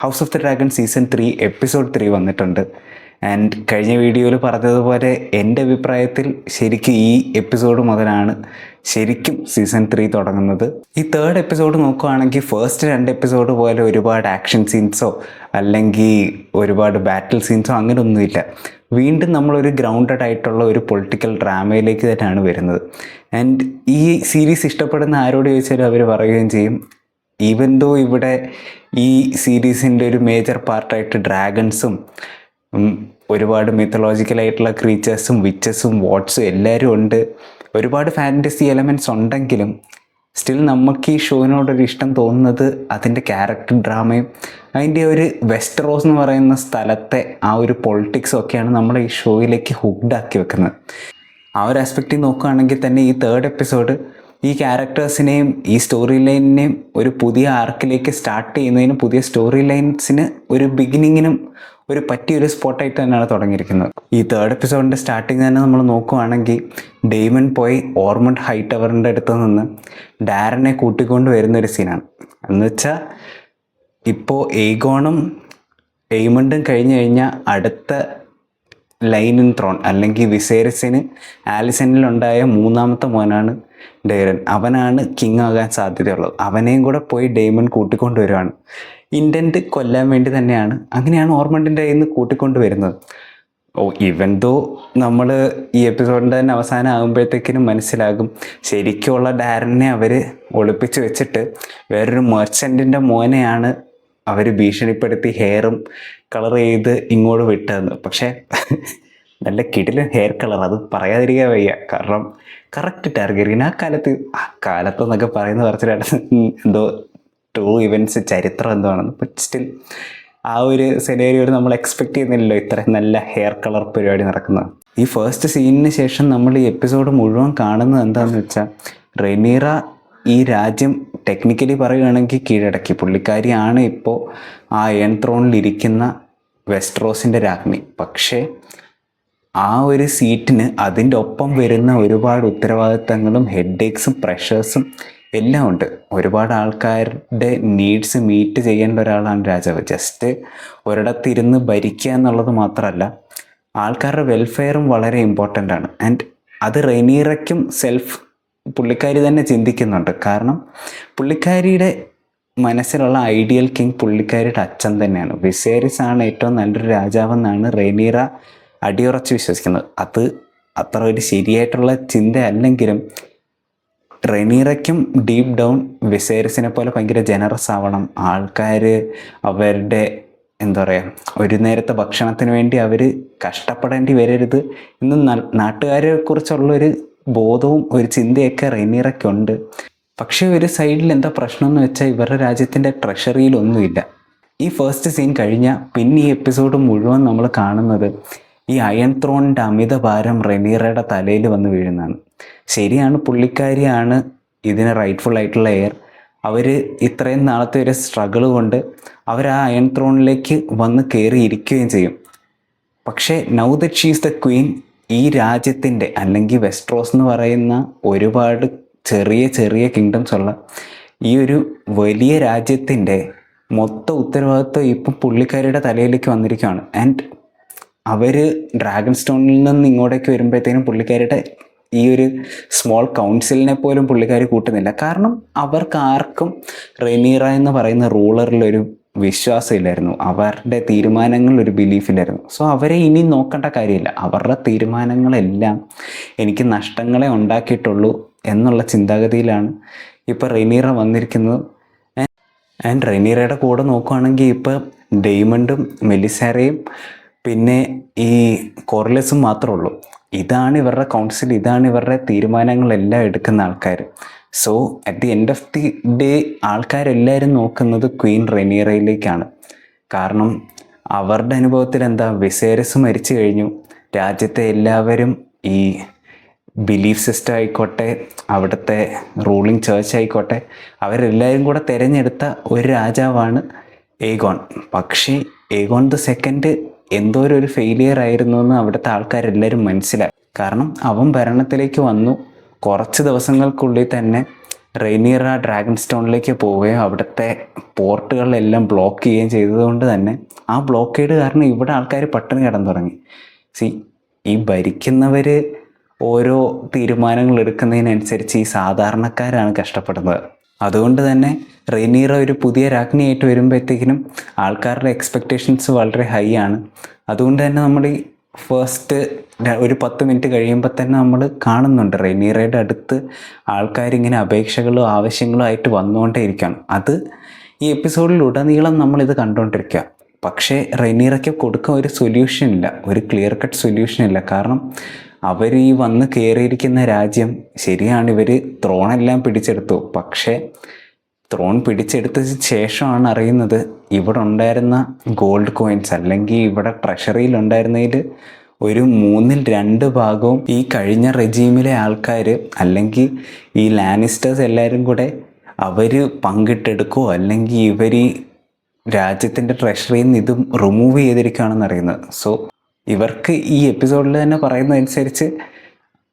House of the dragon season 3 episode 3 വന്നിട്ടുണ്ട്. And കഴിഞ്ഞ വീഡിയോയിൽ പറഞ്ഞതുപോലെ എൻ്റെ അഭിപ്രായത്തിൽ ശരിക്കും ഈ എപ്പിസോഡ് മുതലാണ് ശരിക്കും സീസൺ 3 തുടങ്ങുന്നത്. ഈ തേർഡ് എപ്പിസോഡ് നോക്കുകയാണെങ്കിൽ ഫസ്റ്റ് 2 എപ്പിസോഡ് പോലെ ഒരുപാട് ആക്ഷൻ സീൻസോ അല്ലെങ്കിൽ ഒരുപാട് ബാറ്റിൽ സീൻസോ അങ്ങനെയൊന്നുമില്ല. വീണ്ടും നമ്മളൊരു ഗ്രൗണ്ടഡ് ആയിട്ടുള്ള ഒരു പൊളിറ്റിക്കൽ ഡ്രാമയിലേക്ക് തന്നെയാണ് വരുന്നത്. ആൻഡ് ഈ സീരീസ് ഇഷ്ടപ്പെടുന്ന ആരോട് ചോദിച്ചാലും അവർ പറയുകയും ചെയ്യും, ഈവൻ ദോ ഇവിടെ ഈ സീരീസിൻ്റെ ഒരു മേജർ പാർട്ടായിട്ട് ഡ്രാഗൺസും ഒരുപാട് മിത്തലോജിക്കലായിട്ടുള്ള ക്രീച്ചേഴ്സും വിച്ചസും വാട്സും എല്ലാവരും ഉണ്ട്, ഒരുപാട് ഫാൻറ്റസി എലമെൻറ്റ്സ് ഉണ്ടെങ്കിലും സ്റ്റിൽ നമുക്ക് ഈ ഷോയിനോടൊരു ഇഷ്ടം തോന്നുന്നത് അതിൻ്റെ ക്യാരക്ടർ ഡ്രാമയും അതിൻ്റെ ഒരു വെസ്റ്ററോസ് എന്ന് പറയുന്ന സ്ഥലത്തെ ആ ഒരു പൊളിറ്റിക്സും ഒക്കെയാണ് നമ്മളെ ഈ ഷോയിലേക്ക് ഹുക്ഡാക്കി വെക്കുന്നത്. ആ ഒരു ആസ്പെക്റ്റിൽ നോക്കുകയാണെങ്കിൽ തന്നെ ഈ തേർഡ് എപ്പിസോഡ് ഈ ക്യാരക്ടേഴ്സിനെയും ഈ സ്റ്റോറി ലൈനിനെയും ഒരു പുതിയ ആർക്കിലേക്ക് സ്റ്റാർട്ട് ചെയ്യുന്നതിനും പുതിയ സ്റ്റോറി ലൈൻസിന് ഒരു ബിഗിനിങ്ങിനും ഒരു പറ്റിയൊരു സ്പോട്ടായിട്ട് തന്നെയാണ് തുടങ്ങിയിരിക്കുന്നത്. ഈ തേർഡ് എപ്പിസോഡിൻ്റെ സ്റ്റാർട്ടിങ് തന്നെ നമ്മൾ നോക്കുകയാണെങ്കിൽ ഡെയ്മൺ പോയി ഓർമണ്ട് ഹൈ ടവറിൻ്റെ അടുത്ത് നിന്ന് ഡാരനെ കൂട്ടിക്കൊണ്ട് വരുന്നൊരു സീനാണ്. എന്ന് വെച്ചാൽ ഇപ്പോൾ എയ്ഗോണും എയ്മണ്ടും കഴിഞ്ഞ് കഴിഞ്ഞാൽ അടുത്ത ലൈൻ ഇൻ ത്രോൺ അല്ലെങ്കിൽ വിസേരിസിന് ആലിസണിലുണ്ടായ മൂന്നാമത്തെ മോനാണ് ഡെയ്റൻ. അവനാണ് കിങ് ആകാൻ സാധ്യതയുള്ളത്. അവനെയും കൂടെ പോയി ഡെയ്മൺ കൂട്ടിക്കൊണ്ടുവരുവാണ്. ഇൻറ്റൻറ്റ് കൊല്ലാൻ വേണ്ടി തന്നെയാണ്. അങ്ങനെയാണ് ഓർമണ്ടിൻ്റെ കയ്യിൽ നിന്ന് കൂട്ടിക്കൊണ്ട് വരുന്നത്. ഈവൻ ദോ നമ്മൾ ഈ എപ്പിസോഡിൻ്റെ തന്നെ അവസാനം ആകുമ്പോഴത്തേക്കിനും മനസ്സിലാകും ശരിക്കുള്ള ഡാരനെ അവർ ഒളിപ്പിച്ച് വെച്ചിട്ട് വേറൊരു മെർച്ചൻറ്റിൻ്റെ മോനെയാണ് അവർ ഭീഷണിപ്പെടുത്തി ഹെയറും കളർ ചെയ്ത് ഇങ്ങോട്ട് വിട്ടതെന്ന്. പക്ഷേ നല്ല കിടിലൻ ഹെയർ കളർ, അത് പറയാതിരിക്കാൻ വയ്യ. കാരണം കറക്റ്റ് ടാർഗറ്റ് ആ കാലത്തെന്നൊക്കെ പറയുന്ന കുറച്ചിട്ട് എന്തോ ട്രൂ ഇവൻറ്റ്സ് ചരിത്രം എന്താണെന്ന്. ബട്ട് സ്റ്റിൽ ആ ഒരു സെനേരിയോയിൽ നമ്മൾ എക്സ്പെക്റ്റ് ചെയ്യുന്നില്ലല്ലോ ഇത്ര നല്ല ഹെയർ കളർ പരിപാടി നടക്കുന്നത്. ഈ ഫസ്റ്റ് സീനിന് ശേഷം നമ്മൾ ഈ എപ്പിസോഡ് മുഴുവൻ കാണുന്നത് എന്താണെന്ന് വെച്ചാൽ റെനീറ ഈ രാജ്യം ടെക്നിക്കലി പറയുകയാണെങ്കിൽ കീഴടക്കി. പുള്ളിക്കാരിയാണ് ഇപ്പോൾ ആ അയൺ ത്രോണിലിരിക്കുന്ന വെസ്റ്ററോസിൻ്റെ രാജ്ഞി. പക്ഷേ ആ ഒരു സീറ്റിന് അതിൻ്റെ ഒപ്പം വരുന്ന ഒരുപാട് ഉത്തരവാദിത്തങ്ങളും ഹെഡേക്സും പ്രഷേഴ്സും എല്ലാം ഉണ്ട്. ഒരുപാട് ആൾക്കാരുടെ നീഡ്സ് മീറ്റ് ചെയ്യേണ്ട ഒരാളാണ് രാജാവ്. ജസ്റ്റ് ഒരിടത്തിരുന്ന് ഭരിക്കുക എന്നുള്ളത് മാത്രമല്ല, ആൾക്കാരുടെ വെൽഫെയറും വളരെ ഇമ്പോർട്ടൻ്റ് ആണ്. ആൻഡ് അത് റെനീറയ്ക്കും പുള്ളിക്കാരി തന്നെ ചിന്തിക്കുന്നുണ്ട്. കാരണം പുള്ളിക്കാരിയുടെ മനസ്സിലുള്ള ഐഡിയൽ കിങ് പുള്ളിക്കാരിയുടെ അച്ഛൻ തന്നെയാണ്. വിസേരിസ് ആണ് ഏറ്റവും നല്ലൊരു രാജാവെന്നാണ് റെനീറ അടിയുറച്ച് വിശ്വസിക്കുന്നത്. അത് അത്ര ഒരു ശരിയായിട്ടുള്ള ചിന്ത അല്ലെങ്കിലും റെനീറയ്ക്കും ഡീപ്പ് ഡൗൺ വിസേരിസിനെ പോലെ ഭയങ്കര ജനറസ് ആവണം. ആൾക്കാർ അവരുടെ എന്താ പറയുക, ഒരു നേരത്തെ ഭക്ഷണത്തിന് വേണ്ടി അവർ കഷ്ടപ്പെടേണ്ടി വരരുത് എന്ന് നാട്ടുകാരെ കുറിച്ചുള്ളൊരു ബോധവും ഒരു ചിന്തയൊക്കെ റെനീറയ്ക്കുണ്ട്. പക്ഷേ ഒരു സൈഡിൽ എന്താ പ്രശ്നം എന്ന് വെച്ചാൽ ഇവരുടെ രാജ്യത്തിൻ്റെ ട്രഷറിയിലൊന്നുമില്ല. ഈ ഫസ്റ്റ് സീൻ കഴിഞ്ഞാൽ പിന്നെ ഈ എപ്പിസോഡ് മുഴുവൻ നമ്മൾ കാണുന്നത് ഈ അയൺ ത്രോണിൻ്റെ അമിത ഭാരം റെനീറയുടെ തലയിൽ വന്ന് വീഴുന്നതാണ്. ശരിയാണ്, പുള്ളിക്കാരിയാണ് ഇതിന് റൈറ്റ്ഫുൾ ആയിട്ടുള്ള എയർ. അവർ ഇത്രയും നാളത്തെ ഒരു സ്ട്രഗിൾ കൊണ്ട് അവർ ആ അയൺ ത്രോണിലേക്ക് വന്ന് കയറിയിരിക്കുകയും ചെയ്യും. പക്ഷേ now that she is the Queen, ഈ രാജ്യത്തിൻ്റെ അല്ലെങ്കിൽ വെസ്റ്ററോസ് എന്ന് പറയുന്ന ഒരുപാട് ചെറിയ ചെറിയ കിങ്ഡംസ് ഉള്ള ഈ ഒരു വലിയ രാജ്യത്തിൻ്റെ മൊത്തം ഉത്തരവാദിത്വം ഇപ്പം പുള്ളിക്കാരിയുടെ തലയിലേക്ക് വന്നിരിക്കുകയാണ്. ആൻഡ് അവർ ഡ്രാഗൺ സ്റ്റോണിൽ നിന്ന് ഇങ്ങോട്ടേക്ക് വരുമ്പോഴത്തേനും പുള്ളിക്കാരുടെ ഈ ഒരു സ്മോൾ കൗൺസിലിനെ പോലും പുള്ളിക്കാരി കൂട്ടുന്നില്ല. കാരണം അവർക്ക് ആർക്കും റെനീറ എന്ന് പറയുന്ന റൂളറിലൊരു വിശ്വാസമില്ലായിരുന്നു. അവരുടെ തീരുമാനങ്ങളിൽ ഒരു ബിലീഫില്ലായിരുന്നു. സോ അവരെ ഇനി നോക്കേണ്ട കാര്യമില്ല. അവരുടെ തീരുമാനങ്ങളെല്ലാം എനിക്ക് നഷ്ടങ്ങളെ ഉണ്ടാക്കിയിട്ടുള്ളൂ എന്നുള്ള ചിന്താഗതിയിലാണ് ഇപ്പോൾ റെനീറ വന്നിരിക്കുന്നത്. ആൻഡ് റെനീറയുടെ കൂടെ നോക്കുകയാണെങ്കിൽ ഇപ്പോൾ ഡെയ്മണ്ടും മെലിസാരയും പിന്നെ ഈ കോർലെസും മാത്രമേ ഉള്ളൂ. ഇതാണ് ഇവരുടെ കൗൺസിൽ, ഇതാണ് ഇവരുടെ തീരുമാനങ്ങളെല്ലാം എടുക്കുന്ന ആൾക്കാർ. So at the end of the day ആൾക്കാരെല്ലാവരും നോക്കുന്നത് ക്വീൻ റെനീറയിലേക്കാണ്. കാരണം അവരുടെ അനുഭവത്തിൽ എന്താ, വിസേരിസ് മരിച്ചു കഴിഞ്ഞു, രാജ്യത്തെ എല്ലാവരും ഈ ബിലീഫ് സിസ്റ്റം ആയിക്കോട്ടെ അവിടുത്തെ റൂളിംഗ് ചേർച്ച് ആയിക്കോട്ടെ അവരെല്ലാവരും കൂടെ തിരഞ്ഞെടുത്ത ഒരു രാജാവാണ് എയ്ഗോൺ. പക്ഷേ എയ്ഗോൺ ദ സെക്കൻഡ് എന്തോ ഒരു ഫെയിലിയർ ആയിരുന്നു എന്ന് അവിടുത്തെ ആൾക്കാരെല്ലാവരും മനസ്സിലായി. കാരണം അവൻ ഭരണത്തിലേക്ക് വന്നു, കുറച്ച് ദിവസങ്ങൾക്കുള്ളിൽ തന്നെ റെയ്നിയർ ആ ഡ്രാഗൺ സ്റ്റോണിലേക്ക് പോവുകയും അവിടുത്തെ പോർട്ടുകളെല്ലാം ബ്ലോക്ക് ചെയ്യുകയും ചെയ്തതുകൊണ്ട് തന്നെ ആ ബ്ലോക്കേഡ് കാരണം ഇവിടെ ആൾക്കാർ പട്ടിണി കിടന്നു തുടങ്ങി. ഈ ഭരിക്കുന്നവർ ഓരോ തീരുമാനങ്ങൾ എടുക്കുന്നതിനനുസരിച്ച് ഈ സാധാരണക്കാരാണ് കഷ്ടപ്പെടുന്നത്. അതുകൊണ്ട് തന്നെ റെയ്നിയർ ഒരു പുതിയ രാജ്ഞിയായിട്ട് വരുമ്പോഴത്തേക്കിനും ആൾക്കാരുടെ എക്സ്പെക്റ്റേഷൻസ് വളരെ ഹൈ ആണ്. അതുകൊണ്ട് തന്നെ നമ്മൾ ഈ ഫസ്റ്റ് ഒരു 10 മിനിറ്റ് കഴിയുമ്പോൾ തന്നെ നമ്മൾ കാണുന്നുണ്ട് റെയ്നിയറുടെ അടുത്ത് ആൾക്കാരിങ്ങനെ അപേക്ഷകളും ആവശ്യങ്ങളും ആയിട്ട് വന്നുകൊണ്ടേ ഇരിക്കുകയാണ്. അത് ഈ എപ്പിസോഡിലുടനീളം നമ്മളിത് കണ്ടുകൊണ്ടിരിക്കുക. പക്ഷേ റെയ്നിയറയ്ക്ക് കൊടുക്കാൻ ഒരു സൊല്യൂഷൻ ഇല്ല, ഒരു ക്ലിയർ കട്ട് സൊല്യൂഷൻ ഇല്ല. കാരണം അവർ ഈ വന്ന് കയറിയിരിക്കുന്ന രാജ്യം ശരിയാണ്, ഇവർ ത്രോണെല്ലാം പിടിച്ചെടുത്തു. പക്ഷേ ത്രോൺ പിടിച്ചെടുത്തതിന് ശേഷമാണ് അറിയുന്നത് ഇവിടെ ഉണ്ടായിരുന്ന ഗോൾഡ് കോയിൻസ് അല്ലെങ്കിൽ ഇവിടെ ട്രഷറിയിൽ ഉണ്ടായിരുന്നതിൽ ഒരു 2/3 ഭാഗവും ഈ കഴിഞ്ഞ റെജീമിലെ ആൾക്കാർ അല്ലെങ്കിൽ ഈ ലാനിസ്റ്റേഴ്സ് എല്ലാവരും കൂടെ അവർ പങ്കിട്ടെടുക്കുമോ അല്ലെങ്കിൽ ഇവർ ഈ രാജ്യത്തിൻ്റെ ട്രഷറിയിൽ നിന്ന് ഇതും റിമൂവ് ചെയ്തിരിക്കുകയാണെന്ന് അറിയുന്നത്. സോ ഇവർക്ക് ഈ എപ്പിസോഡിൽ തന്നെ പറയുന്നതനുസരിച്ച്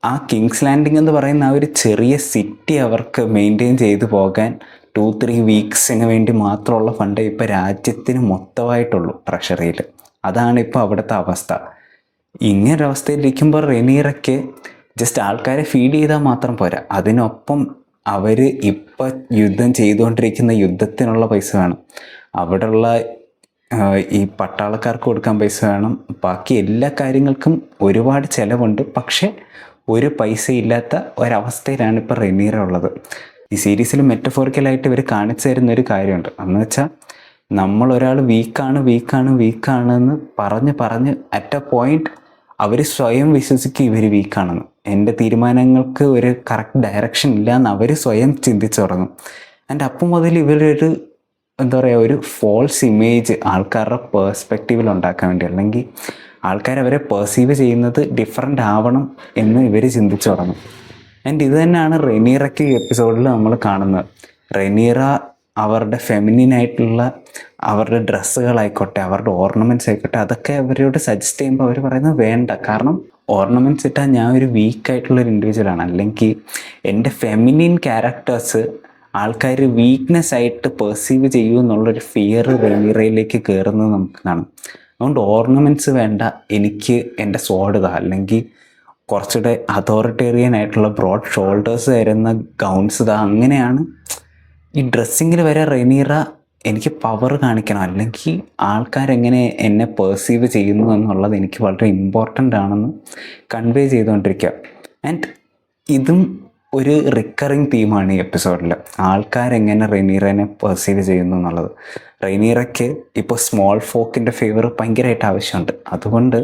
ആ കിങ്സ് ലാൻഡിംഗ് എന്ന് പറയുന്ന ആ ഒരു ചെറിയ സിറ്റി അവർക്ക് മെയിൻറ്റെയിൻ ചെയ്തു പോകാൻ 2-3 വീക്സിന് വേണ്ടി മാത്രമുള്ള ഫണ്ടേ ഇപ്പോൾ രാജ്യത്തിന് മൊത്തമായിട്ടുള്ളൂ ട്രഷറിയിൽ. അതാണ് ഇപ്പോൾ അവിടുത്തെ അവസ്ഥ. ഇങ്ങനൊരവസ്ഥയിലിരിക്കുമ്പോൾ റെയ്നിയറയ്ക്ക് ജസ്റ്റ് ആൾക്കാരെ ഫീഡ് ചെയ്താൽ മാത്രം പോരാ, അതിനൊപ്പം അവർ ഇപ്പം യുദ്ധം ചെയ്തുകൊണ്ടിരിക്കുന്ന യുദ്ധത്തിനുള്ള പൈസ വേണം, അവിടെയുള്ള ഈ പട്ടാളക്കാർക്ക് കൊടുക്കാൻ പൈസ വേണം, ബാക്കി എല്ലാ കാര്യങ്ങൾക്കും ഒരുപാട് ചിലവുണ്ട്. പക്ഷേ ഒരു പൈസ ഇല്ലാത്ത ഒരവസ്ഥയിലാണ് ഇപ്പോൾ റെയ്നിയർ ഉള്ളത്. ഈ സീരീസിൽ മെറ്റഫോറിക്കലായിട്ട് ഇവർ കാണിച്ചു തരുന്നൊരു കാര്യമുണ്ട്. എന്ന് വെച്ചാൽ നമ്മളൊരാൾ വീക്കാണെന്ന് പറഞ്ഞ് അറ്റ് എ പോയിന്റ് അവർ സ്വയം വിശ്വസിക്കും ഇവർ വീക്കാണെന്ന്. എൻ്റെ തീരുമാനങ്ങൾക്ക് ഒരു കറക്റ്റ് ഡയറക്ഷൻ ഇല്ല എന്ന് അവർ സ്വയം ചിന്തിച്ചു തുടങ്ങും. ആൻഡ് അപ്പം മുതൽ ഇവരൊരു ഒരു ഫോൾസ് ഇമേജ് ആൾക്കാരുടെ പേഴ്സ്പെക്റ്റീവിൽ ഉണ്ടാക്കാൻ വേണ്ടി, അല്ലെങ്കിൽ ആൾക്കാരവരെ പെർസീവ് ചെയ്യുന്നത് ഡിഫറെൻ്റ് ആവണം എന്ന് ഇവർ ചിന്തിച്ചു തുടങ്ങും. ആൻഡ് ഇത് തന്നെയാണ് റെയ്നിയറയ്ക്ക് എപ്പിസോഡിൽ നമ്മൾ കാണുന്നത്. റെയ്നിയറ അവരുടെ ഫെമിനിനായിട്ടുള്ള അവരുടെ ഡ്രസ്സുകളായിക്കോട്ടെ, അവരുടെ ഓർണമെൻറ്റ്സ് ആയിക്കോട്ടെ, അതൊക്കെ അവരോട് സജസ്റ്റ് ചെയ്യുമ്പോൾ അവർ പറയുന്നത് വേണ്ട, കാരണം ഓർണമെൻറ്റ്സ് ഇട്ടാൽ ഞാൻ ഒരു വീക്കായിട്ടുള്ളൊരു ഇൻഡിവിജ്വലാണ്, അല്ലെങ്കിൽ എൻ്റെ ഫെമിനിൻ ക്യാരക്ടേഴ്സ് ആൾക്കാർ വീക്ക്നെസ് ആയിട്ട് പെർസീവ് ചെയ്യൂ എന്നുള്ളൊരു ഫിയർ റെയ്നിയറയിലേക്ക് കയറുന്നത് നമുക്ക് കാണാം. അതുകൊണ്ട് ഓർണമെൻറ്റ്സ് വേണ്ട, എനിക്ക് എൻ്റെ സ്വോർഡ് ഇതാ, അല്ലെങ്കിൽ കുറച്ചുകൂടെ അതോറിറ്റേറിയൻ ആയിട്ടുള്ള ബ്രോഡ് ഷോൾഡേഴ്സ് തരുന്ന ഗൗൺസ് ഇതാ. അങ്ങനെയാണ് ഈ ഡ്രസ്സിങ്ങിൽ വരെ റെയ്നിയറ എനിക്ക് പവർ കാണിക്കണം, അല്ലെങ്കിൽ ആൾക്കാരെങ്ങനെ എന്നെ പെർസീവ് ചെയ്യുന്നു എന്നുള്ളത് എനിക്ക് വളരെ ഇമ്പോർട്ടൻ്റ് ആണെന്ന് കൺവേ ചെയ്തുകൊണ്ടിരിക്കുക. ആൻഡ് ഇതും ഒരു റിക്കറിങ് തീമാണ് ഈ എപ്പിസോഡിൽ, ആൾക്കാരെങ്ങനെ റെയ്നിയറിനെ പെർസീവ് ചെയ്യുന്നു എന്നുള്ളത്. റെയ്നിയറയ്ക്ക് ഇപ്പോൾ സ്മോൾ ഫോക്കിൻ്റെ ഫേവർ ഭയങ്കരമായിട്ട് ആവശ്യമുണ്ട്. അതുകൊണ്ട്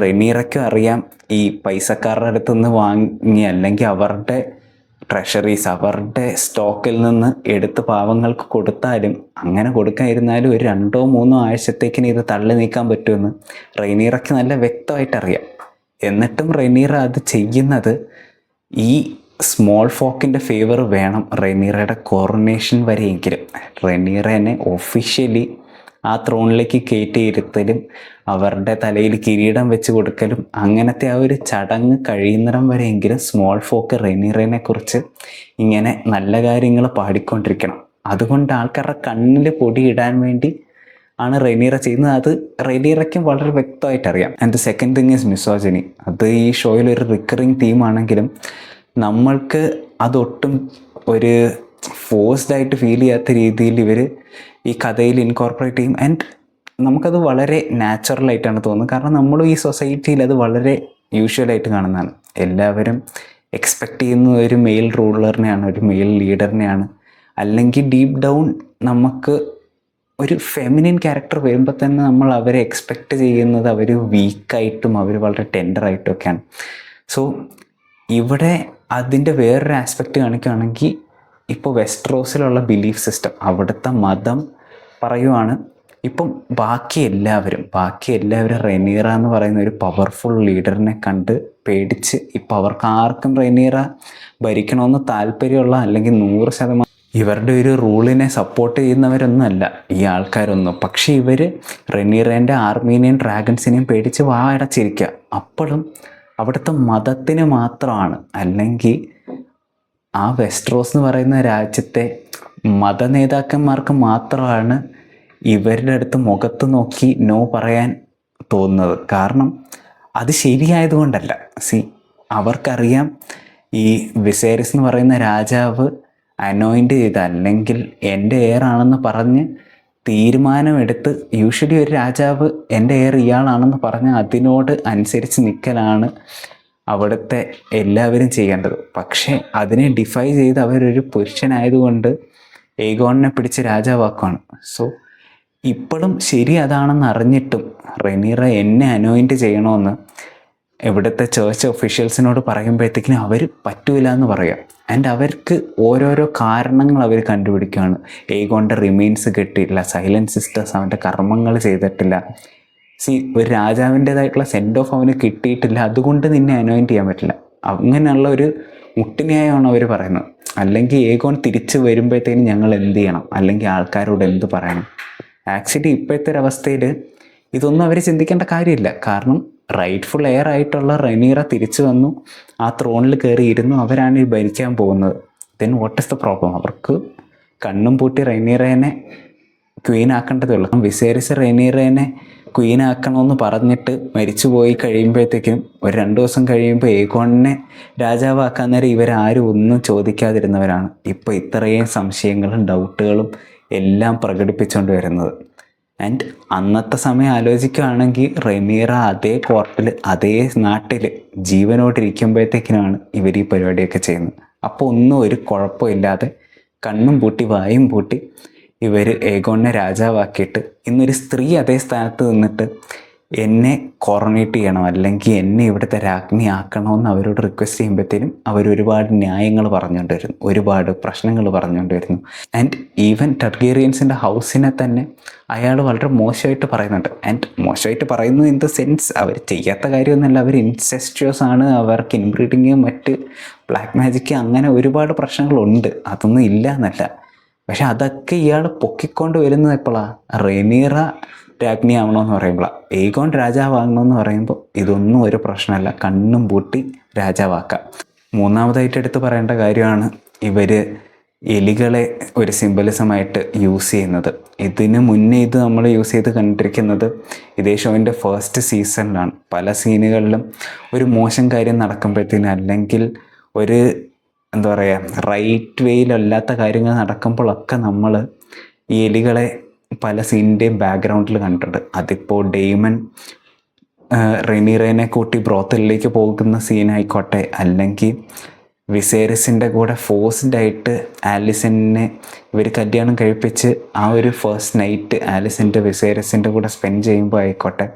റെയ്നിയറയ്ക്കും അറിയാം ഈ പൈസക്കാരുടെ അടുത്തുനിന്ന് വാങ്ങി അല്ലെങ്കിൽ അവരുടെ ട്രഷറീസ് അവരുടെ സ്റ്റോക്കിൽ നിന്ന് എടുത്ത് പാവങ്ങൾക്ക് കൊടുത്താലും, അങ്ങനെ കൊടുക്കാതിരുന്നാലും ഒരു 2-3 ആഴ്ചത്തേക്കിന് ഇത് തള്ളി നീക്കാൻ പറ്റുമെന്ന് റെയ്നിയറയ്ക്ക് നല്ല വ്യക്തമായിട്ട് അറിയാം. എന്നിട്ടും റെയ്നിയർ അത് ചെയ്യുന്നത് ഈ സ്മോൾ ഫോക്കിൻ്റെ ഫേവർ വേണം റെയ്നിയറയുടെ കോറോണേഷൻ വരെയെങ്കിലും. റെയ്നിയറിനെ ഒഫീഷ്യലി ആ ത്രോണിലേക്ക് കയറ്റിയിരുത്തലും അവരുടെ തലയിൽ കിരീടം വെച്ച് കൊടുക്കലും അങ്ങനത്തെ ആ ഒരു ചടങ്ങ് കഴിയുന്നിടം വരെയെങ്കിലും സ്മോൾ ഫോക്ക് റെയ്നിയറിനെ കുറിച്ച് ഇങ്ങനെ നല്ല കാര്യങ്ങൾ പാടിക്കൊണ്ടിരിക്കണം. അതുകൊണ്ട് ആൾക്കാരുടെ കണ്ണിൽ പൊടിയിടാൻ വേണ്ടി ആണ് റെയ്നിയറ ചെയ്യുന്നത്. അത് റെയ്നിയറയ്ക്കും വളരെ വ്യക്തമായിട്ട് അറിയാം. And second thing is മിസോജിനി. അത് ഈ ഷോയിൽ ഒരു റിക്കറിങ് തീമാണെങ്കിലും നമ്മൾക്ക് അതൊട്ടും ഒരു ഫോഴ്സ്ഡ് ആയിട്ട് ഫീൽ ചെയ്യാത്ത രീതിയിൽ ഇവർ ഈ കഥയിൽ ഇൻകോർപ്പറേറ്റ് ചെയ്യും. ആൻഡ് നമുക്കത് വളരെ നാച്ചുറലായിട്ടാണ് തോന്നുന്നത്. കാരണം നമ്മൾ ഈ സൊസൈറ്റിയിൽ അത് വളരെ യൂഷ്വലായിട്ട് കാണുന്നതാണ്. എല്ലാവരും എക്സ്പെക്റ്റ് ചെയ്യുന്ന ഒരു മെയിൽ റൂളറിനെയാണ്, ഒരു മെയിൽ ലീഡറിനെയാണ്. അല്ലെങ്കിൽ ഡീപ്പ് ഡൗൺ നമുക്ക് ഒരു ഫെമിനിൻ ക്യാരക്ടർ വരുമ്പോൾ തന്നെ നമ്മൾ അവരെ എക്സ്പെക്റ്റ് ചെയ്യുന്നത് അവർ വീക്കായിട്ടും അവർ വളരെ ടെൻഡറായിട്ടും ഒക്കെയാണ്. സോ ഇവിടെ അതിൻ്റെ വേറൊരു ആസ്പെക്റ്റ് കാണിക്കുകയാണെങ്കിൽ ഇപ്പോൾ വെസ്റ്ററോസിലുള്ള ബിലീഫ് സിസ്റ്റം, അവിടുത്തെ മതം പറയുവാണ് ഇപ്പം ബാക്കി എല്ലാവരും റെയ്നിയറ എന്ന് പറയുന്ന ഒരു പവർഫുൾ ലീഡറിനെ കണ്ട് പേടിച്ച് ഇപ്പം അവർക്ക് ആർക്കും റെയ്നിയറ ഭരിക്കണമെന്ന് താല്പര്യമുള്ള അല്ലെങ്കിൽ 100% ഇവരുടെ ഒരു റൂളിനെ സപ്പോർട്ട് ചെയ്യുന്നവരൊന്നുമല്ല ഈ ആൾക്കാരൊന്നും. പക്ഷേ ഇവർ റെയ്നിയറിൻ്റെ ആർമീനെയും ഡ്രാഗൺസിനെയും പേടിച്ച് അടച്ചിരിക്കുക. അപ്പോഴും അവിടുത്തെ മതത്തിന് മാത്രമാണ്, അല്ലെങ്കിൽ ആ വെസ്റ്ററോസ് എന്ന് പറയുന്ന രാജ്യത്തെ മതനേതാക്കന്മാർക്ക് മാത്രമാണ് ഇവരുടെ അടുത്ത് മുഖത്ത് നോക്കി നോ പറയാൻ തോന്നുന്നത്. കാരണം അത് ശരിയായതുകൊണ്ടല്ല. അവർക്കറിയാം ഈ വിസേരിസ് എന്ന് പറയുന്ന രാജാവ് അനോയിൻ്റ് ചെയ്ത, അല്ലെങ്കിൽ എൻ്റെ എയർ ആണെന്ന് പറഞ്ഞ് തീരുമാനമെടുത്ത്, യൂഷ്വലി ഒരു രാജാവ് എൻ്റെ എയർ ഇയാളാണെന്ന് പറഞ്ഞ് അതിനോട് അനുസരിച്ച് നിൽക്കലാണ് അവിടുത്തെ എല്ലാവരും ചെയ്യേണ്ടത്. പക്ഷേ അതിനെ ഡിഫൈ ചെയ്ത് അവരൊരു പുരുഷനായതുകൊണ്ട് ഏഗോണിനെ പിടിച്ച് രാജാവാക്കുകയാണ്. സോ ഇപ്പോഴും ശരി അതാണെന്ന് അറിഞ്ഞിട്ടും റെനീറ എന്നെ അനോയിൻറ്റ് ചെയ്യണമെന്ന് ഇവിടുത്തെ ചേർച്ച് ഒഫീഷ്യൽസിനോട് പറയുമ്പോഴത്തേക്കിനും അവർ പറ്റൂല എന്ന് പറയാം. ആൻഡ് അവർക്ക് ഓരോരോ കാരണങ്ങൾ അവർ കണ്ടുപിടിക്കുകയാണ്. ഏഗോണിൻ്റെ റിമെയിൻസ് കിട്ടിയില്ല, സൈലൻറ്റ് സിസ്റ്റേഴ്സ് അവൻ്റെ കർമ്മങ്ങൾ ചെയ്തിട്ടില്ല, ഒരു രാജാവിൻ്റേതായിട്ടുള്ള സെൻഡ് ഓഫ് അവന് കിട്ടിയിട്ടില്ല, അതുകൊണ്ട് നിന്നെ അനോയിൻറ്റ് ചെയ്യാൻ പറ്റില്ല. അങ്ങനെയുള്ള ഒരു മുട്ടിനെയാണ് അവർ പറയുന്നത്. അല്ലെങ്കിൽ ഏഗോൺ തിരിച്ച് വരുമ്പോഴത്തേനും ഞങ്ങൾ എന്ത് ചെയ്യണം, അല്ലെങ്കിൽ ആൾക്കാരോട് എന്ത് പറയണം. ആക്ച്വലി ഇപ്പോഴത്തെ ഒരവസ്ഥയിൽ ഇതൊന്നും അവർ ചിന്തിക്കേണ്ട കാര്യമില്ല. കാരണം റൈറ്റ്ഫുൾ എയർ ആയിട്ടുള്ള റെനീറ തിരിച്ചു വന്നു, ആ ത്രോണിൽ കയറിയിരുന്നു, അവരാണ് ഈ ഭരിക്കാൻ പോകുന്നത്. Then what is the problem? അവർക്ക് കണ്ണും പൂട്ടി റെനീറേനെ ക്വീൻ ആക്കേണ്ടതേ ഉള്ളൂ. വിസേരിസ് റെനീറേനെ ക്വീൻ ആക്കണമെന്ന് പറഞ്ഞിട്ട് മരിച്ചു പോയി കഴിയുമ്പോഴത്തേക്കും ഒരു 2 ദിവസം കഴിയുമ്പോൾ ഏഗോണിനെ രാജാവാക്കാൻ നേരം ഇവരാരും ഒന്നും ചോദിക്കാതിരുന്നവരാണ് ഇപ്പോൾ ഇത്രയും സംശയങ്ങളും ഡൗട്ടുകളും എല്ലാം പ്രകടിപ്പിച്ചുകൊണ്ട് വരുന്നത്. ആൻഡ് അന്നത്തെ സമയം ആലോചിക്കുകയാണെങ്കിൽ റെനീറ അതേ കോർട്ടിൽ അതേ നാട്ടിൽ ജീവനോട്ടിരിക്കുമ്പോഴത്തേക്കിനാണ് ഇവർ ഈ പരിപാടിയൊക്കെ ചെയ്യുന്നത്. അപ്പോൾ ഒന്നും ഒരു കുഴപ്പമില്ലാതെ കണ്ണും പൂട്ടി വായും പൂട്ടി ഇവർ ഏഗോണിനെ രാജാവാക്കിയിട്ട് ഇന്നൊരു സ്ത്രീ അതേ സ്ഥാനത്ത് നിന്നിട്ട് എന്നെ കോർണേറ്റ് ചെയ്യണം, അല്ലെങ്കിൽ എന്നെ ഇവിടുത്തെ രാജ്ഞി ആക്കണമെന്ന് അവരോട് റിക്വസ്റ്റ് ചെയ്യുമ്പോഴത്തേനും അവർ ഒരുപാട് ന്യായങ്ങൾ പറഞ്ഞുകൊണ്ട് വരുന്നു, ഒരുപാട് പ്രശ്നങ്ങൾ പറഞ്ഞുകൊണ്ട് വരുന്നു. ആൻഡ് ഈവൻ ടർഗേറിയൻസിൻ്റെ ഹൗസിനെ തന്നെ അയാൾ വളരെ മോശമായിട്ട് പറയുന്നുണ്ട്. ആൻഡ് മോശമായിട്ട് പറയുന്നു ഇൻ ദ സെൻസ് അവർ ചെയ്യാത്ത കാര്യമൊന്നുമല്ല, അവർ ഇൻസെസ്റ്റുവസ് ആണ്, അവർക്ക് ഇൻബ്രീഡിങ് മറ്റ് ബ്ലാക്ക് മാജിക്ക് അങ്ങനെ ഒരുപാട് പ്രശ്നങ്ങളുണ്ട്, അതൊന്നും ഇല്ല എന്നല്ല. പക്ഷെ അതൊക്കെ ഇയാൾ പൊക്കിക്കൊണ്ട് വരുന്നത് എപ്പോഴാണ്? റെനീറ രാജ്ഞി ആവണമെന്ന് പറയുമ്പോഴാണ്. ഏഗോൺ രാജാവാകണമെന്ന് പറയുമ്പോൾ ഇതൊന്നും ഒരു പ്രശ്നമല്ല, കണ്ണും പൂട്ടി രാജാവാക്കാം. മൂന്നാമതായിട്ട് എടുത്ത് പറയേണ്ട കാര്യമാണ് ഇവർ എലികളെ ഒരു സിംബലിസമായിട്ട് യൂസ് ചെയ്യുന്നത്. ഇതിന് മുന്നേ ഇത് നമ്മൾ യൂസ് ചെയ്ത് കണ്ടിരിക്കുന്നത് ഇതേ ഷോവിൻ്റെ ഫസ്റ്റ് സീസണിലാണ്. പല സീനുകളിലും ഒരു മോശം കാര്യം നടക്കുമ്പോഴത്തേനും, അല്ലെങ്കിൽ ഒരു എന്താ പറയുക റൈറ്റ് വേയിലല്ലാത്ത കാര്യങ്ങൾ നടക്കുമ്പോഴൊക്കെ നമ്മൾ ഈ എലികളെ പല സീനിൻ്റെയും ബാക്ക്ഗ്രൗണ്ടിൽ കണ്ടിട്ടുണ്ട്. അതിപ്പോൾ ഡെയ്മൻ റെനീറേനെ കൂട്ടി ബ്രോത്തലിലേക്ക് പോകുന്ന സീനായിക്കോട്ടെ, അല്ലെങ്കിൽ വിസേരിസിൻ്റെ കൂടെ ഫോഴ്സ്ഡായിട്ട് ആലിസനെ ഇവർ കല്യാണം കഴിപ്പിച്ച് ആ ഒരു ഫസ്റ്റ് നൈറ്റ് ആലിസൻ്റെ വിസേരിസിൻ്റെ കൂടെ സ്പെൻഡ് ചെയ്യുമ്പോൾ ആയിക്കോട്ടെ,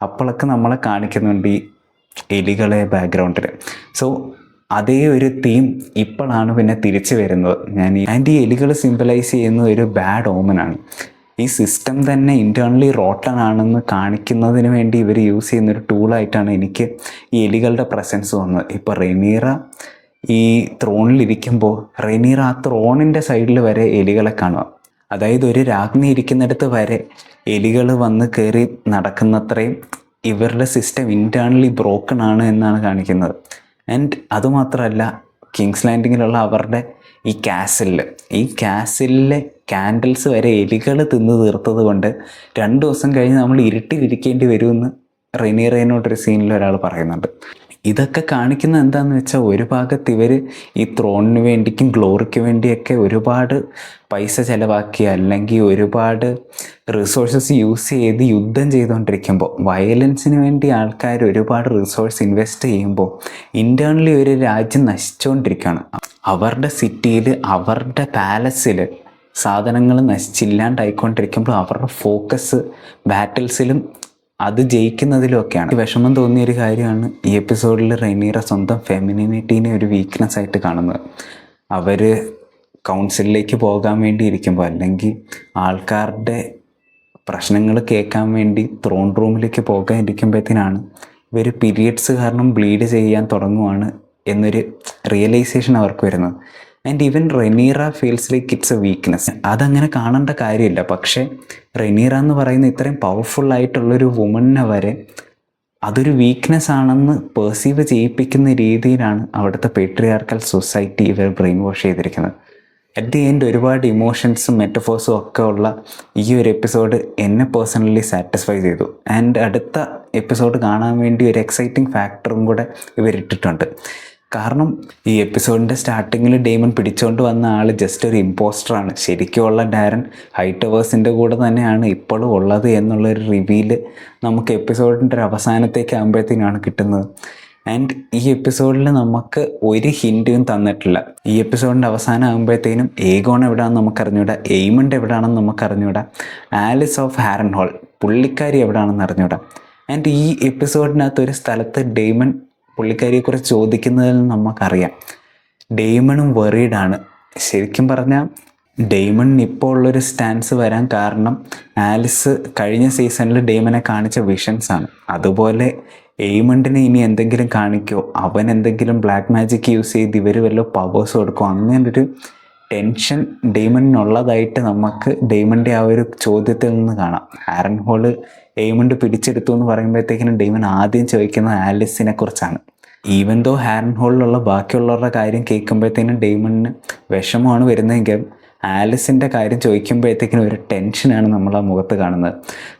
അപ്പോഴൊക്കെ നമ്മളെ കാണിക്കുന്നുണ്ട് ഈ എലികളെ ബാക്ക്ഗ്രൗണ്ടിൽ. സോ അതേ ഒരു തീം ഇപ്പോഴാണ് പിന്നെ തിരിച്ചു വരുന്നത്. ആൻഡ് ഈ എലികൾ സിംബലൈസ് ചെയ്യുന്ന ഒരു ബാഡ് ഓമനാണ്. ഈ സിസ്റ്റം തന്നെ ഇൻറ്റേർണലി റോട്ടൺ ആണെന്ന് കാണിക്കുന്നതിന് വേണ്ടി ഇവർ യൂസ് ചെയ്യുന്നൊരു ടൂളായിട്ടാണ് എനിക്ക് ഈ എലികളുടെ പ്രസൻസ് വന്നത്. ഇപ്പോൾ റെനീറ ഈ ത്രോണിലിരിക്കുമ്പോൾ റെനീറ ആ ത്രോണിൻ്റെ സൈഡിൽ വരെ എലികളെ കാണുക. അതായത് ഒരു രാജ്ഞി ഇരിക്കുന്നിടത്ത് വരെ എലികൾ വന്ന് കയറി നടക്കുന്നത്രയും ഇവരുടെ സിസ്റ്റം ഇൻറ്റേർണലി ബ്രോക്കൺ ആണ് എന്നാണ് കാണിക്കുന്നത്. ആൻഡ് അതുമാത്രമല്ല, കിങ്സ് ലാൻഡിങ്ങിലുള്ള അവരുടെ ഈ കാസിലിലെ ക്യാൻഡിൽസ് വരെ എലികൾ തിന്ന് തീർത്തത് കൊണ്ട് 2 ദിവസം കഴിഞ്ഞ് നമ്മൾ ഇരുട്ടിലിരിക്കേണ്ടി വരുമെന്ന് റെനീറേനോടൊരു സീനിൽ ഒരാൾ പറയുന്നുണ്ട്. ഇതൊക്കെ കാണിക്കുന്നത് എന്താണെന്ന് വെച്ചാൽ, ഒരു ഭാഗത്ത് ഇവർ ഈ ത്രോണിന് വേണ്ടിക്കും ഗ്ലോറിക്ക് വേണ്ടിയൊക്കെ ഒരുപാട് പൈസ ചിലവാക്കി, അല്ലെങ്കിൽ ഒരുപാട് റിസോഴ്സസ് യൂസ് ചെയ്ത് യുദ്ധം ചെയ്തുകൊണ്ടിരിക്കുമ്പോൾ, വയലൻസിന് വേണ്ടി ആൾക്കാർ ഒരുപാട് റിസോഴ്സ് ഇൻവെസ്റ്റ് ചെയ്യുമ്പോൾ ഇൻറ്റേർണലി ഒരു രാജ്യം നശിച്ചുകൊണ്ടിരിക്കുകയാണ്. അവരുടെ സിറ്റിയിൽ, അവരുടെ പാലസിൽ സാധനങ്ങൾ നശിച്ചില്ലാണ്ടായിക്കൊണ്ടിരിക്കുമ്പോൾ അവരുടെ ഫോക്കസ് ബാറ്റിൽസിലും അത് ജയിക്കുന്നതിലുമൊക്കെയാണ്. വിഷമം തോന്നിയൊരു കാര്യമാണ് ഈ എപ്പിസോഡിൽ റെനീറ സ്വന്തം ഫെമിനിനിറ്റീനെ ഒരു വീക്ക്നെസ് ആയിട്ട് കാണുന്നത്. അവർ കൗൺസിലിലേക്ക് പോകാൻ വേണ്ടി ഇരിക്കുമ്പോൾ, അല്ലെങ്കിൽ ആൾക്കാരുടെ പ്രശ്നങ്ങൾ കേൾക്കാൻ വേണ്ടി ത്രോൺ റൂമിലേക്ക് പോകാൻ ഇരിക്കുമ്പോഴത്തേനാണ് ഇവർ പീരിയഡ്സ് കാരണം ബ്ലീഡ് ചെയ്യാൻ തുടങ്ങുവാണ് എന്നൊരു റിയലൈസേഷൻ അവർക്ക് വരുന്നത്. And even Rhaenyra feels like it's a weakness. അതങ്ങനെ കാണേണ്ട കാര്യമില്ല. പക്ഷേ റെനീറ എന്ന് പറയുന്ന ഇത്രയും പവർഫുള്ളായിട്ടുള്ളൊരു വുമണിനെ വരെ അതൊരു വീക്ക്നെസ് ആണെന്ന് പെർസീവ് ചെയ്യിപ്പിക്കുന്ന രീതിയിലാണ് അവിടുത്തെ പേട്രിയാർക്കൽ സൊസൈറ്റി ഇവർ ബ്രെയിൻ വാഷ് ചെയ്തിരിക്കുന്നത്. അറ്റ് ദി എൻഡ് ഒരുപാട് ഇമോഷൻസും മെറ്റഫോഴ്സും ഒക്കെ ഉള്ള ഈ ഒരു എപ്പിസോഡ് എന്നെ പേഴ്സണലി സാറ്റിസ്ഫൈ ചെയ്തു. ആൻഡ് അടുത്ത എപ്പിസോഡ് കാണാൻ വേണ്ടി ഒരു എക്സൈറ്റിംഗ് ഫാക്ടറും കൂടെ ഇവരിട്ടിട്ടുണ്ട്. കാരണം ഈ എപ്പിസോഡിൻ്റെ സ്റ്റാർട്ടിങ്ങിൽ ഡെയ്മൺ പിടിച്ചുകൊണ്ട് വന്ന ആൾ ജസ്റ്റ് ഒരു ഇമ്പോസ്റ്ററാണ്. ശരിക്കുമുള്ള ഡാരൻ ഹൈറ്റവേഴ്സിൻ്റെ കൂടെ തന്നെയാണ് ഇപ്പോഴും ഉള്ളത് എന്നുള്ളൊരു റിവീല് നമുക്ക് എപ്പിസോഡിൻ്റെ ഒരു അവസാനത്തേക്ക് ആകുമ്പോഴത്തേനാണ് കിട്ടുന്നത്. ആൻഡ് ഈ എപ്പിസോഡിൽ നമുക്ക് ഒരു ഹിൻറ്റും തന്നിട്ടില്ല. ഈ എപ്പിസോഡിൻ്റെ അവസാനം ആകുമ്പോഴത്തേനും ഏഗോൺ എവിടെയാണെന്ന് നമുക്കറിഞ്ഞൂടാ, എയ്മണ്ട് എവിടെയാണെന്ന് നമുക്കറിഞ്ഞൂടാ, ആലിസ് ഓഫ് ഹാരൻഹോൾ പുള്ളിക്കാരി എവിടെയാണെന്ന് അറിഞ്ഞൂടാ. ആൻഡ് ഈ എപ്പിസോഡിനകത്ത് ഒരു സ്ഥലത്ത് ഡെയ്മൺ പുള്ളിക്കാരിയെക്കുറിച്ച് ചോദിക്കുന്നതിൽ നമുക്കറിയാം ഡെയ്മണും വെറീഡാണ്. ശരിക്കും പറഞ്ഞാൽ ഡെയ്മണിന് ഇപ്പോൾ ഉള്ളൊരു സ്റ്റാൻസ് വരാൻ കാരണം ആലിസ് കഴിഞ്ഞ സീസണിൽ ഡെയ്മനെ കാണിച്ച വിഷൻസാണ്. അതുപോലെ എയ്മണ്ടിനെ ഇനി എന്തെങ്കിലും കാണിക്കോ, അവൻ എന്തെങ്കിലും ബ്ലാക്ക് മാജിക് യൂസ് ചെയ്ത് ഇവർ വല്ല പവേഴ്സ് കൊടുക്കും, അങ്ങനൊരു ടെൻഷൻ ഡെയ്മണിനുള്ളതായിട്ട് നമുക്ക് ഡെയ്മണിൻ്റെ ആ ഒരു ചോദ്യത്തിൽ നിന്ന് കാണാം. ഹാരൻഹോള് എയ്മണ്ട് പിടിച്ചെടുത്തു എന്ന് പറയുമ്പോഴത്തേക്കിനും ഡെയ്മൺ ആദ്യം ചോദിക്കുന്നത് ആലിസിനെ കുറിച്ചാണ്. ഈവൻ ദോ ഹാരൻഹോളിലുള്ള ബാക്കിയുള്ളവരുടെ കാര്യം കേൾക്കുമ്പോഴത്തേനും ഡെയ്മണിന് വിഷമമാണ് വരുന്നതെങ്കിലും ആലിസിൻ്റെ കാര്യം ചോദിക്കുമ്പോഴത്തേക്കിനും ഒരു ടെൻഷനാണ് നമ്മൾ ആ മുഖത്ത് കാണുന്നത്.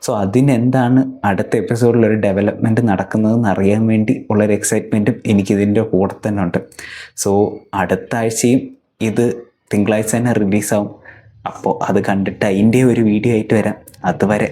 സോ അതിനെന്താണ് അടുത്ത എപ്പിസോഡിലൊരു ഡെവലപ്മെൻറ്റ് നടക്കുന്നതെന്ന് അറിയാൻ വേണ്ടി ഉള്ളൊരു എക്സൈറ്റ്മെൻറ്റും എനിക്കിതിൻ്റെ കൂടെ തന്നെ ഉണ്ട്. സോ അടുത്ത ആഴ്ചയും ഇത് തിങ്കളാഴ്ച തന്നെ റിലീസാവും. അപ്പോൾ അത് കണ്ടിട്ട് അതിൻ്റെ ഒരു വീഡിയോ ആയിട്ട് വരാം. അതുവരെ